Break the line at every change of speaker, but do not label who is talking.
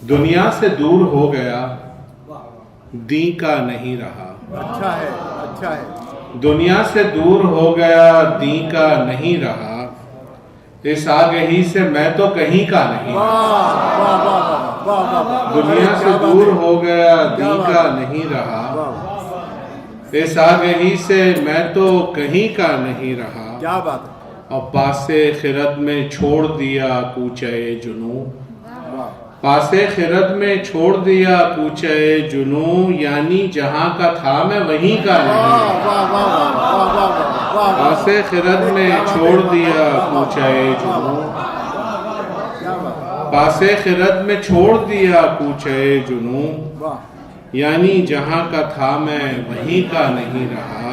दुनिया से दूर हो गया, दी का नहीं रहा।
अच्छा है, अच्छा है।
दुनिया से दूर हो गया, दी का नहीं रहा। इस आगही से मैं तो कहीं का नहीं।
वाह वाह वाह वाह वाह वाह वाह।
दुनिया
अरे
से
क्या बात
दूर
है,
हो गया,
क्या
दी
बात
का
है।
नहीं रहा।
वाह,
इस आगही से मैं तो कहीं का नहीं रहा।
क्या बात है।
और पासे खिरत में छोड़ दिया कूचे जुनू।
वाह
पासे खिरत में छोड़ दिया कूचे जुनू, यानी जहां का था मैं वहीं का
वाह
नहीं।
वाह वाह वाह वाह वाह वाह वाह।
पासे खिरत में छोड़ दिया कूचे जुनू।
क्या बात है।
पासे खिरत में छोड़ दिया कूचे जुनू,
वाह
यानी जहां का था मैं वहीं का नहीं रहा।